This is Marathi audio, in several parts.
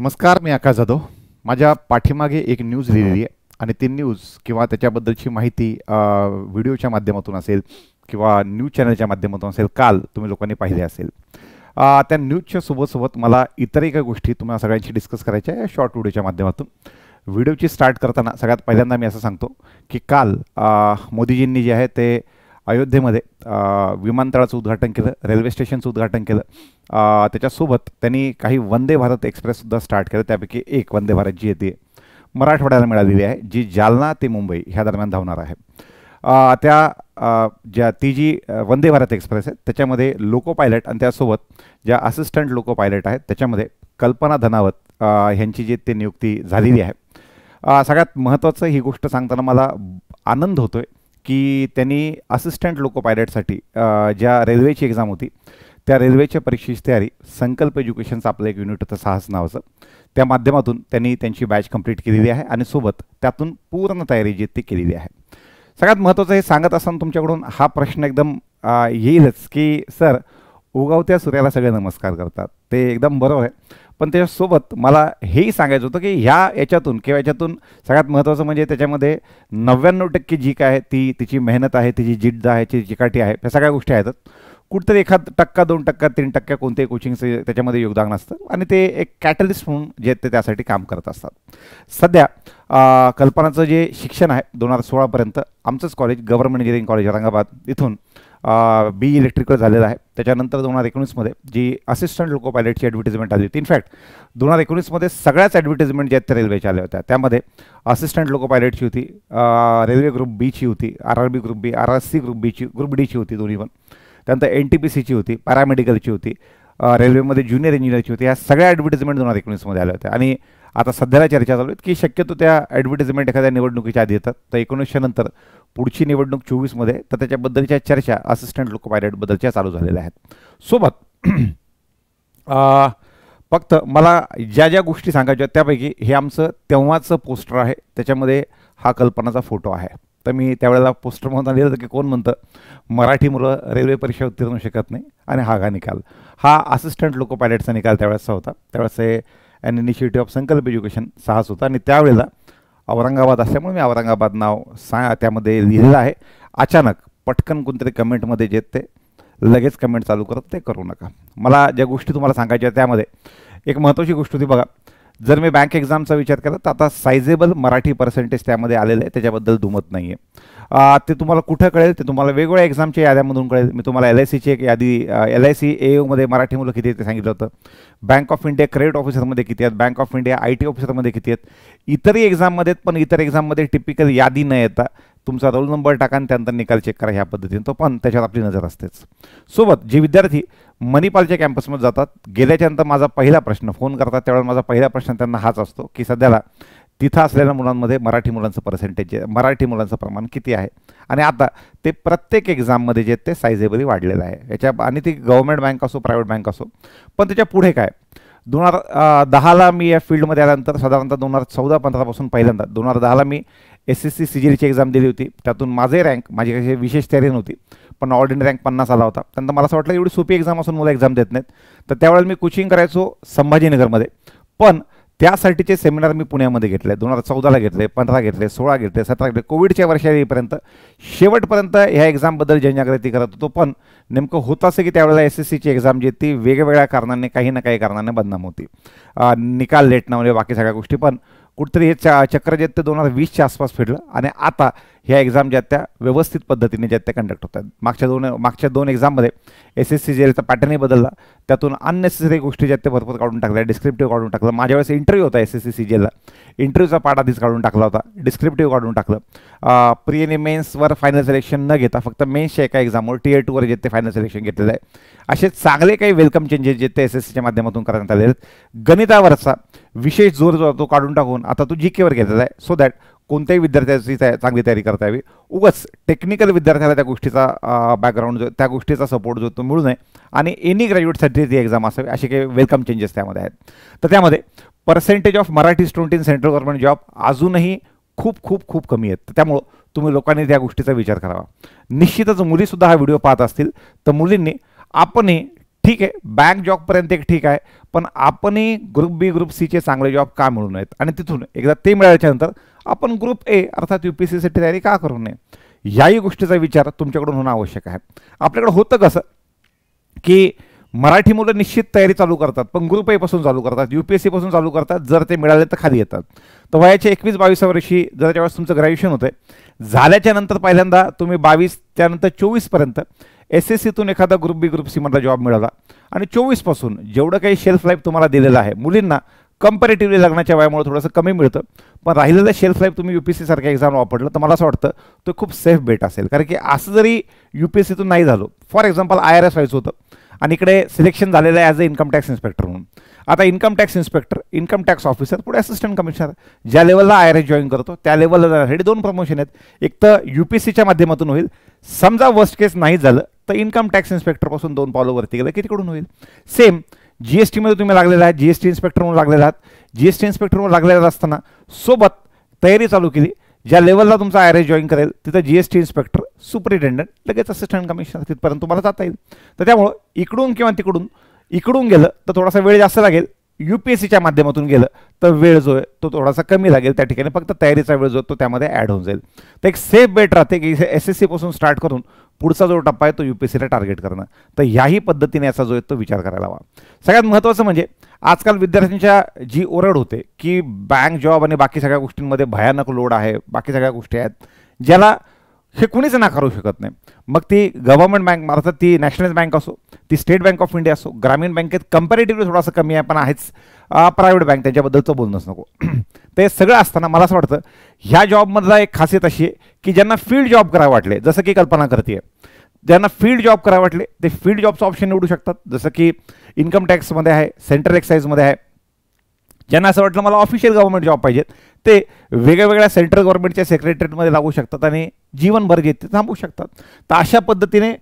नमस्कार, मी आकाश जाधव. माझ्या पाठीमागे एक न्यूज लिहिलेली आहे आणि ती न्यूज किंवा त्याच्याबद्दलची माहिती व्हिडिओच्या माध्यमातून असेल किंवा न्यूज चॅनलच्या माध्यमातून असेल. काल तुम्ही लोकांनी पाहिले असेल. त्या न्यूजच्या सोबत मला इतरही काही गोष्टी तुम्हाला सगळ्यांशी डिस्कस करायच्या आहे शॉर्ट व्हिडिओच्या माध्यमातून. व्हिडिओची स्टार्ट करताना सगळ्यात पहिल्यांदा मी असं सांगतो की काल मोदीजींनी जे आहे ते अयोध्येमध्ये विमानतळाचं उद्घाटन केलं, रेल्वे स्टेशनचं उद्घाटन केलं. त्याच्यासोबत त्यांनी काही वंदे भारत एक्सप्रेससुद्धा स्टार्ट केलं. त्यापैकी एक वंदे भारत जी आहे ती मराठवाड्याला मिळालेली आहे, जी जालना ते मुंबई ह्या दरम्यान धावणार आहे. ती जी वंदे भारत एक्सप्रेस आहे त्याच्यामध्ये लोको पायलट आणि त्यासोबत ज्या असिस्टंट लोको पायलट आहेत त्याच्यामध्ये कल्पना धनावत ह्यांची जी ते नियुक्ती झालेली आहे. सगळ्यात महत्त्वाचं ही गोष्ट सांगताना मला आनंद होतो आहे की त्यांनी असिस्टंट लोको पायलटसाठी ज्या रेल्वेची एक्झाम होती त्या रेल्वेच्या परीक्षेची तयारी संकल्प एज्युकेशनचं आपलं एक युनिट होतं साहस नावाचं, त्या माध्यमातून त्यांनी त्यांची बॅच कंप्लीट केलेली आहे आणि सोबत त्यातून पूर्ण तयारी जी ती केलेली आहे. सगळ्यात महत्त्वाचं हे सांगत असताना तुमच्याकडून हा प्रश्न एकदम येईलच की सर, उगवत्या सूर्याला सगळे नमस्कार करतात, ते एकदम बरोबर आहे. पण त्याच्यासोबत मला हेही सांगायचं होतं की याच्यातून सगळ्यात महत्त्वाचं म्हणजे त्याच्यामध्ये 99% जी काय आहे ती तिची मेहनत आहे, तिची जिद्द आहे, तिची चिकाटी आहे, ह्या सगळ्या गोष्टी आहेत. कुठतरी 1% 2% 3% कोणतेही कोचिंगचं त्याच्यामध्ये योगदान असतं आणि ते एक कॅटलिस्ट म्हणून जे ते त्यासाठी काम करत असतात. सध्या कल्पनाचं जे शिक्षण आहे 2016पर्यंत आमचंच college government engineering college Aurangabad इथून BE इलेक्ट्रिकल झालेलं आहे. त्याच्यानंतर 2019मध्ये जी असिस्टंट लोको पायलटची ॲडव्हर्टिजमेंट आली होती. इनफॅक्ट 2019मध्ये सगळ्याच ॲडव्हर्टिजमेंट ज्या आहेत त्या रेल्वेच्या आल्या होत्या. त्यामध्ये असिस्टंट लोको पायलटची होती, रेल्वे ग्रुप बीची होती, RRB ग्रुप बी, RRC ग्रुप डीची होती दोन्ही पण. त्यानंतर NTPCची होती, पॅरामेडिकलची होती, रेल्वेमध्ये ज्युनियर इंजिनियरची होती. ह्या सगळ्या ॲडव्हर्टिजमेंट 2019मध्ये आल्या होत्या आणि आता सध्याला चर्चा चालू आहेत की शक्यतो त्या ॲडव्हर्टिजमेंट एखाद्या निवडणुकीच्या आधी येतात. तर 1900 नंतर पुढची निवडणूक 24मध्ये तर त्याच्याबद्दलच्या चर्चा असिस्टंट लोको पायलटबद्दलच्या चालू झालेल्या आहेत. सोबत फक्त मला ज्या ज्या गोष्टी सांगायच्या त्यापैकी हे आमचं तेव्हाचं पोस्टर आहे, त्याच्यामध्ये हा कल्पनाचा फोटो आहे. तर मी त्यावेळेला पोस्टर म्हणून लिहिलं होतं की कोण म्हणतं मराठी मुलं रेल्वे परीक्षा उत्तीर्ण होऊ शकत नाही आणि हा निकाल, हा असिस्टंट लोको पायलटचा निकाल त्यावेळेसचा होता. त्यावेळेस हे अॅन इनिशिएटिव्ह ऑफ संकल्प एज्युकेशन साहस होता आणि त्यावेळेला औरंगाबाद असल्यामुळे मी औरंगाबाद नाव त्यामध्ये लिहिलेलं आहे. अचानक पटकन कोणतरी कमेंटमध्ये जे ते लगेच कमेंट चालू करत ते करू नका. मला ज्या गोष्टी तुम्हाला सांगायच्या त्यामध्ये एक महत्त्वाची गोष्ट होती बघा. जर मी बँक एक्झामचा विचार केला तर आता सायझेबल मराठी पर्सेंटेज त्यामध्ये आलेलं आहे, त्याच्याबद्दल दुमत नाही आहे. ते तुम्हाला कुठं कळेल ते तुम्हाला वेगवेगळ्या एक्झामच्या याद्यामधून कळेल. मी तुम्हाला LICची एक यादी, LIC AO मराठी मुलं किती आहेत ते सांगितलं होतं. बँक ऑफ इंडिया क्रेडिट ऑफिसरमध्ये किती आहेत, बँक ऑफ इंडिया IT ऑफिसरमध्ये किती आहेत, इतरही एक्झाममध्ये आहेत. पण इतर एक्झाममध्ये टिपिकल यादी न येता तुमचा रोल नंबर टाका आणि त्यानंतर निकाल चेक करा ह्या पद्धतीने, तो पण त्याच्यावर आपली नजर असतेच. सोबत जे विद्यार्थी मणिपालच्या कॅम्पसमध्ये जातात, गेल्याच्यानंतर माझा पहिला प्रश्न फोन करतात त्यावेळेला माझा पहिला प्रश्न त्यांना हाच असतो की सध्याला तिथं असलेल्या मुलांमध्ये मराठी मुलांचं पर्सेंटेज, मराठी मुलांचं प्रमाण किती आहे. आणि आता ते प्रत्येक एक्झाममध्ये जे ते सायझेबली वाढलेलं आहे याच्या, आणि ती गव्हर्नमेंट बँक असो प्रायव्हेट बँक असो. पण त्याच्या पुढे काय, 2010ला मी या फील्डमध्ये आल्यानंतर साधारणतः 2014-15 पासून पहिल्यांदा 2010ला मी SSC CGLची एक्झाम दिली होती. त्यातून माझे रँक, माझी काही विशेष तयारी नव्हती पण ऑर्डिनरी रँक 50 आला होता. त्यानंतर मला असं वाटलं एवढी सोपी एक्झाम असून मुलं एक्झाम देत नाहीत, तर त्यावेळेला मी कोचिंग करायचो संभाजीनगरमध्ये. पण त्यासाठीचे सेमिनार मी पुण्यामध्ये घेतले. 2014ला घेतले, 15 घेतले, 16 घेतले, 17 घेतले. कोविडच्या वर्षापर्यंत शेवटपर्यंत ह्या एक्झामबद्दल जनजागृती करत होतो. पण नेमकं होतं असं की त्यावेळेला SSCची एक्झाम जी ती वेगवेगळ्या कारणाने, काही ना काही कारणाने बदनाम होती. निकाल लेट न होणे, बाकी सगळ्या गोष्टी. पण कुठंतरी हे चक्र जे ते 2020च्या आसपास फिरलं आणि आता ह्या एक्झाम ज्या त्या व्यवस्थित पद्धतीने ज्या त्या कंडक्ट होतात. मागच्या दोन एक्झाममध्ये SSC CGLचा पॅटर्नही बदलला, त्यातून अननेसेसरी गोष्टी ज्या त्या भरपूर काढून टाकल्या, डिस्क्रिप्टिव्ह काढून टाकलं. माझ्या वेळेस इंटरव्ह्यू होता SSC CGLला, इंटरव्ह्यूचा पार्ट आधीच काढून टाकला होता, डिस्क्रिप्टिव्ह काढून टाकलं. प्री आणि मेन्सवर फायनल सिलेक्शन न घेता फक्त मेन्सच्या एका एक्झामवर Tier 2वर जे ते फायनल सिलेक्शन घेतलेलं आहे. असे चांगले काही वेलकम चेंजेस जे ते SSCच्या माध्यमातून करण्यात आलेले आहेत. गणितावरचा विशेष जोर जो तो काढून टाकून आता तो GKवर घेतलेला आहे, सो दॅट कोणत्याही विद्यार्थ्याची चांगली तयारी करता यावी. उगाच टेक्निकल विद्यार्थ्याला त्या गोष्टीचा बॅकग्राऊंड जो, त्या गोष्टीचा सपोर्ट जो तो मिळू नये आणि एनी ग्रॅज्युएटसाठी ती एक्झाम असावी, असे काही वेलकम चेंजेस त्यामध्ये आहेत. तर त्यामध्ये percentage of Marathi student in central government job अजूनही खूप खूप खूप कमी आहेत. तर त्यामुळं तुम्ही लोकांनी त्या गोष्टीचा विचार करावा. निश्चितच मुलीसुद्धा हा व्हिडिओ पाहत असतील तर मुलींनी आपणही ठीक आहे, बँक जॉबपर्यंत एक ठीक आहे, पण आपणही ग्रुप बी ग्रुप सीचे चांगले जॉब का मिळू नयेत आणि तिथून एकदा ते मिळाल्याच्यानंतर आपण ग्रुप ए अर्थात UPSCसाठी तयारी का करू नये, याही गोष्टीचा विचार तुमच्याकडून होणं आवश्यक आहे. आपल्याकडे होतं कसं की मराठी मुलं निश्चित तयारी चालू करतात, पण ग्रुप ए पासून चालू करतात, UPSC पासून चालू करतात, जर ते मिळाले तर खाली येतात. तर वयाच्या 21-22 वर्षी जर त्यावेळेस तुमचं ग्रॅज्युएशन होतं झाल्याच्या नंतर पहिल्यांदा तुम्ही 22 त्यानंतर 24पर्यंत SSCतून एखादा ग्रुप बी ग्रुप सी मधला जॉब मिळाला आणि 24 पासून जेवढं काही शेल्फ लाईफ तुम्हाला दिलेलं आहे, मुलींना कंपॅरेटिव्हली लग्नाच्या वयामुळे थोडंसं कमी मिळतं, पण राहिलेलं शेल्फ लाईफ तुम्ही UPSC सारख्या एक्झाम वापरलं तर मला असं वाटतं तो खूप सेफ बेट असेल. कारण की असं जरी UPSCतून नाही झालो, फॉर एक्झाम्पल IRS व्हायचं होतं आणि इकडे सिलेक्शन झालेलं आहे as a income tax inspector म्हणून. आता income tax inspector, income tax officer, पुढे असिस्टंट कमिशनर, ज्या लेवलला IRS जॉईन करतो त्या लेवलला जाण्यासाठी 2 प्रमोशन आहेत. एक तर UPSCच्या माध्यमातून होईल, समजा वर्स्ट केस नाही झालं तर इन्कम टॅक्स इन्स्पेक्टरपासून 2 पावलं वरती गेलं की तिकडून होईल. सेम GSTमध्ये तुम्ही लागलेला आहात, GST इन्स्पेक्टर म्हणून लागलेला आहात, GST इन्स्पेक्टर म्हणून लागलेला असताना सोबत तयारी चालू केली, ज्या लेवलला तुमचा IRS जॉईन करेल तिथं GST इन्स्पेक्टर, सुपरिटेंडंट, लगेच असिस्टंट कमिशनर तिथपर्यंत तुम्हाला जाता येईल. तर त्यामुळं इकडून किंवा इकडून गेलं तर थोडासा वेळ जास्त लागेल, UPSCच्या माध्यमातून गेलं तर वेळ जो आहे तो थोडासा कमी लागेल, त्या ठिकाणी फक्त तयारीचा वेळ जो तो त्यामध्ये ॲड होऊन जाईल. तर एक सेफ बेट राहते की SSC पासून स्टार्ट करून पुढचा जो टप्पा आहे तो UPSCला टार्गेट करणं. तर याही पद्धतीने याचा जो आहे तो विचार करायला हवा. सगळ्यात महत्त्वाचं म्हणजे आजकाल विद्यार्थ्यांच्या जी ओरड होते की बँक जॉब आणि बाकी सगळ्या गोष्टींमध्ये भयानक लोड आहे, बाकी सगळ्या गोष्टी आहेत ज्याला हे कुणीच नाकारू शकत नाही. मग ती गव्हर्नमेंट बँक अर्थात ती नॅशनलाइज बँक असो, ती स्टेट बँक ऑफ इंडिया असो, ग्रामीण बँकेत कंपॅरेटिव्हली थोडासा कमी आहे पण आहेच, प्रायव्हेट बँक त्यांच्याबद्दलचं बोलणंच नको. ते सगळं असताना मला असं वाटतं ह्या जॉबमधला एक खासियत अशी आहे की ज्यांना फील्ड जॉब करावं वाटले, जसं की कल्पना करते, ज्यांना फील्ड जॉब करावं वाटले ते फील्ड जॉबचं ऑप्शन निवडू शकतात, जसं की इन्कम टॅक्समध्ये आहे, सेंट्रल एक्साईजमध्ये आहे. ज्यांना असं वाटलं मला ऑफिशियल गव्हर्नमेंट जॉब पाहिजेत ते वेगवेगळ्या सेंट्रल गव्हर्नमेंटच्या सेक्रेटरीमध्ये लागू शकतात आणि जीवनभर जे ते थांबू शकतात. तर अशा पद्धतीने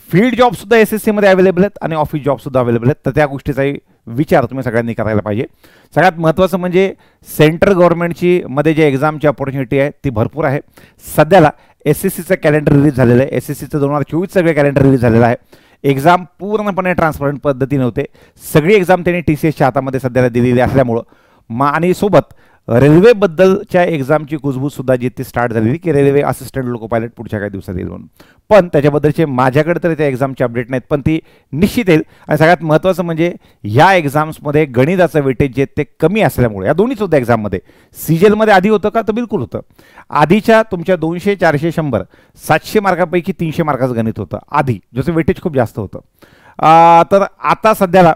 फील्ड जॉबसुद्धा SSCमध्ये अवेलेबल आहेत आणि ऑफिस जॉबसुद्धा अवेलेबल आहेत. तर त्या गोष्टीचाही विचार तुम्ही सगळ्यांनी करायला पाहिजे. सगळ्यात महत्त्वाचं म्हणजे सेंट्रल गव्हर्नमेंटची मध्ये जे एक्झामची अपॉर्च्युनिटी आहे ती भरपूर आहे. सध्याला SSCचं कॅलेंडर रिलीज झालेलं आहे, SSCचं 2024 सगळे कॅलेंडर रिलीज झालेलं आहे. एक्झाम पूर्णपणे ट्रान्सपरंट पद्धतीने होते, सगळी एक्झाम त्यांनी TCSच्या हातामध्ये सध्याला दिलेली असल्यामुळं आणि सोबत रेल्वेबद्दलच्या एक्झामची कुजबूजसुद्धा जी ती स्टार्ट झालेली की रेल्वे असिस्टंट लोको पायलट पुढच्या काही दिवसात येईल म्हणून. पण त्याच्याबद्दलचे माझ्याकडे तरी त्या एक्झामची अपडेट नाहीत, पण ती निश्चित येईल. आणि सगळ्यात महत्त्वाचं म्हणजे ह्या एक्झाम्समध्ये गणिताचं वेटेज जे ते कमी असल्यामुळे, या दोन्हीसुद्धा एक्झाममध्ये CGLमध्ये आधी होतं का तर बिलकुल होतं. आधीच्या तुमच्या 200, 400, 100, 700 मार्कापैकी 300 मार्काचं गणित होतं आधी, ज्याचं वेटेज खूप जास्त होतं. तर आता सध्याला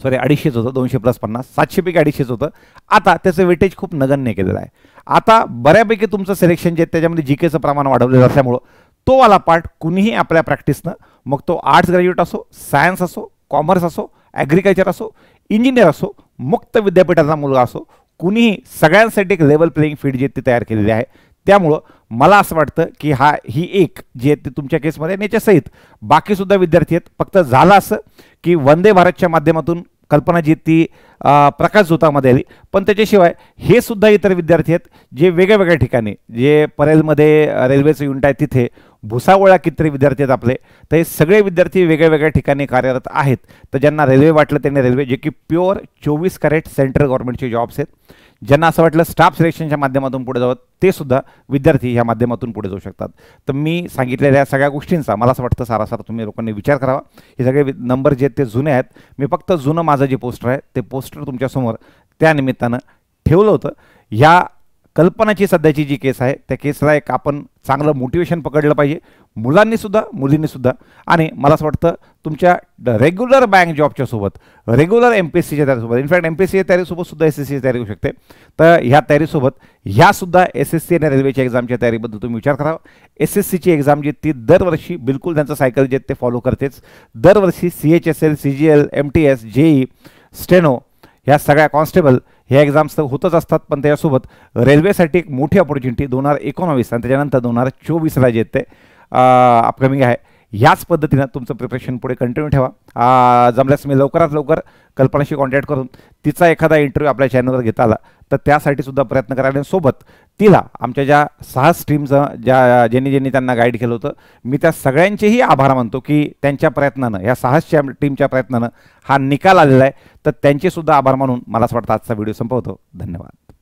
250 होतं, 200 + 50, 700 पैकी 250 होतं. आता त्याचं वेटेज खूप नगण्य केलेलं आहे. आता बऱ्यापैकी तुमचं सिलेक्शन जे त्याच्यामध्ये GKचं प्रमाण वाढवलेलं असल्यामुळं तो वाला पार्ट कुणीही आपल्या प्रॅक्टिसनं, मग तो आर्ट्स ग्रॅज्युएट असो, सायन्स असो, कॉमर्स असो, ॲग्रिकल्चर असो, इंजिनियर असो, मुक्त विद्यापीठाचा मुलगा असो, कुणीही सगळ्यांसाठी एक लेवल प्लेइंग फील्ड जी ती तयार केलेली आहे. त्यामुळं मला असं वाटतं की ही एक जी आहे ती तुमच्या केसमध्ये याच्यासहित बाकीसुद्धा विद्यार्थी आहेत. फक्त झालं असं की वंदे भारतच्या माध्यमातून कल्पना जी ती प्रकाश झोतामध्ये आली, पण त्याच्याशिवाय हे सुद्धा इतर विद्यार्थी आहेत जे वेगळ्या ठिकाणी, जे परेलमध्ये रेल्वेचं युनिट आहे तिथे, भुसावळला कितीतरी विद्यार्थी आहेत आपले. तर हे सगळे विद्यार्थी वेगळ्या ठिकाणी कार्यरत आहेत. तर ज्यांना रेल्वे वाटलं त्यांनी रेल्वे, जे की प्युअर 24 कॅरेट सेंट्रल गव्हर्नमेंटचे जॉब्स आहेत. ज्यांना असं वाटलं स्टाफ सिलेक्शनच्या माध्यमातून पुढे जावं ते सुद्धा विद्यार्थी ह्या माध्यमातून पुढे जाऊ शकतात. तर मी सांगितलेल्या सगळ्या गोष्टींचा मला असं वाटतं सारासार तुम्ही लोकांनी विचार करावा. हे सगळे नंबर जे आहेत ते जुने आहेत. मी फक्त जुनं माझं जे पोस्टर आहे ते पोस्टर तुमच्यासमोर त्या निमित्तानं ठेवलं होतं. ह्या कल्पनाची सध्याची जी केस आहे त्या केसला एक आपण चांगलं मोटिवेशन पकडलं पाहिजे, मुलांनीसुद्धा मुलींनीसुद्धा. आणि मला असं वाटतं तुमच्या रेग्युलर बँक जॉबच्या सोबत, रेग्युलर MPSCच्या तयारीसोबत, इनफॅक्ट MPSCच्या तयारीसोबत सुद्धा SSCची तयारी होऊ शकते. तर ह्या तयारीसोबत ह्यासुद्धा SSC आणि रेल्वेच्या एक्झामच्या तयारीबद्दल तुम्ही विचार करावा. SSCची एक्झाम जी ती दरवर्षी बिलकुल त्यांचं सायकल जे ते फॉलो करतेच. दरवर्षी CHSL, CGL, MTS, JEE, steno, ह्या सगळ्या कॉन्स्टेबल ह्या एक्झाम्स तर होतच असतात, पण त्याच्यासोबत रेल्वेसाठी एक मोठी अपॉर्च्युनिटी 2019 आणि त्याच्यानंतर 2024ला जे ते अपकमिंग आहे. याच पद्धतीनं तुमचं प्रिपरेशन पुढे कंटिन्यू ठेवा. जमल्यास मी लवकरात लवकर कल्पनाशी कॉन्टॅक्ट करून तिचा एखादा इंटरव्ह्यू आपल्या चॅनलवर घेता आला तर त्यासाठी सुद्धा प्रयत्न करायला. सोबत तिला आमच्या ज्या साहस टीमचं ज्यांनी त्यांना गाईड केलं होतं मी त्या सगळ्यांचेही आभार मानतो की त्यांच्या प्रयत्नानं, ह्या साहसच्या टीमच्या प्रयत्नानं हा निकाल आलेला आहे. तर त्यांचे सुद्धा आभार मानून मला असं वाटतं आजचा व्हिडिओ संपवतो. धन्यवाद.